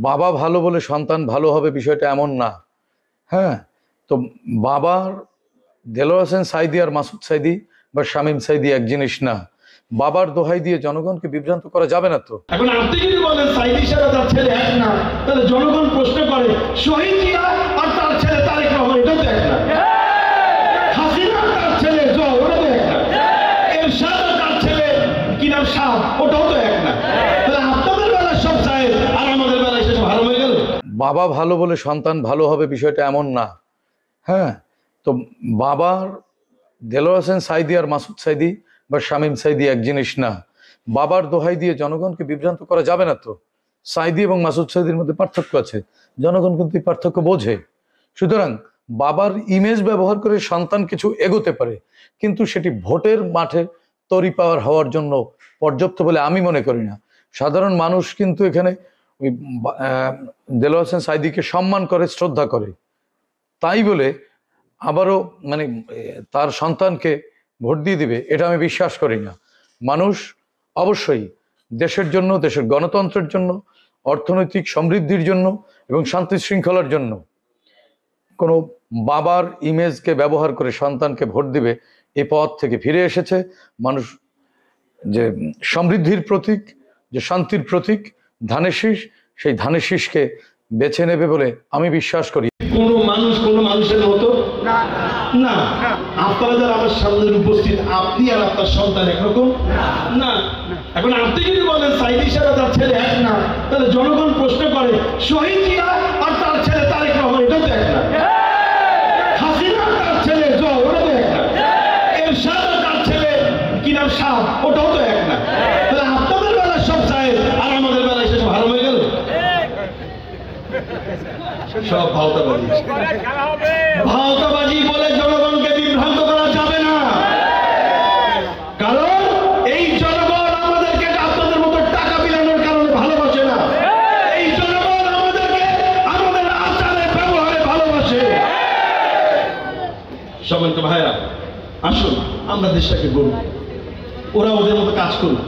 বাবা ভালো বলে সন্তান ভালো হবে বিষয়টা এমন না। হ্যাঁ, তো বাবার দেলোয়ার হোসেন সাঈদী আর মাসুদ সাঈদী বা শামীম সাঈদী এক জিনিস না। বাবার দোহাই দিয়ে জনগণকে বিভ্রান্ত করা যাবে না। তো এখন আপনি যদি বলেন সাঈদী সাহেব তার ছেলে এক না, তাহলে জনগণ প্রশ্ন করে শহীদ জিয়া আর তার ছেলে তারেক রহমান এটাও তো এক না, হাসিনা তার ছেলে ওটাও তো এক না, এরশাদ তার ছেলে কি নাম শাহ ওটাও তো এক না। তাহলে আপনাদের বেলায় সব সাহেব আর আমাদের বেলায় সেসব ভালো হয়ে গেল। বাবা ভালো বলে সন্তান ভালো হবে বিষয়টা এমন না। হ্যাঁ, তো বাবার দেলোয়ার হোসেন সাঈদী আর মাসুদ সাঈদী বা শামীম সাঈদী এক জিনিস না। বাবার দোহাই দিয়ে জনগণকে বিভ্রান্ত করা যাবে না। তো সাঈদী এবং মাসুদ সাঈদীর মধ্যে পার্থক্য আছে, জনগণ কিন্তু এই পার্থক্য বোঝে। সুতরাং বাবার ইমেজ ব্যবহার করে সন্তান কিছু এগোতে পারে, কিন্তু সেটি ভোটের মাঠে তরি পাওয়ার হওয়ার জন্য পর্যাপ্ত বলে আমি মনে করি না। সাধারণ মানুষ কিন্তু এখানে ওই দেলোয়ার হোসেন সাঈদীকে সম্মান করে, শ্রদ্ধা করে, তাই বলে আবারও মানে তার সন্তানকে ভোট দিয়ে দিবে এটা আমি বিশ্বাস করি না। মানুষ অবশ্যই দেশের জন্য, দেশের গণতন্ত্রের জন্য, অর্থনৈতিক সমৃদ্ধির জন্য এবং শান্তি শৃঙ্খলার জন্য কোনো বাবার ইমেজকে ব্যবহার করে সন্তানকে ভোট দিবে এই পথ থেকে ফিরে এসেছে। মানুষ যে সমৃদ্ধির প্রতীক, যে শান্তির প্রতীক ধানের শীষ, সেই ধানের শীষকে বেছে নেবে বলে আমি বিশ্বাস করি। কোনো মানুষ কোনো মানুষের মতো না। আপনারা যারা আমার সামনে উপস্থিত, আপনি আর আপনার সন্তান একরকম না। এখন আপনি যদি বলেন সাঈদী সাহেব তার ছেলে এক না, তাহলে জনগণ প্রশ্ন করে শহীদ জিয়া আর তার ছেলে তারেক রহমান এটাও তো এক না, হাসিনা তার ছেলে ওটাও তো এক না, এরশাদ তার ছেলে কি নাম শাহ ওটাও তো এক না। তাহলে আপনাদের বেলায় সব সাহেব আর আমাদের বেলায় সেসব ভালো হয়ে গেল। সব ভাওতাবাজি বলে জনগণকে বিভ্রান্ত করা যাবে না, কারণ এই জনগণ আমাদেরকে আপনাদের মতো টাকা বিলানোর কারণে ভালোবাসে না। এই জনগণ আমাদেরকে আমাদের আচারে ব্যবহারে ভালোবাসে। সম্মানিত ভাইরা, আসুন আমরা দেশটাকে গড়ব, ওরা ওদের মতো কাজ করুন।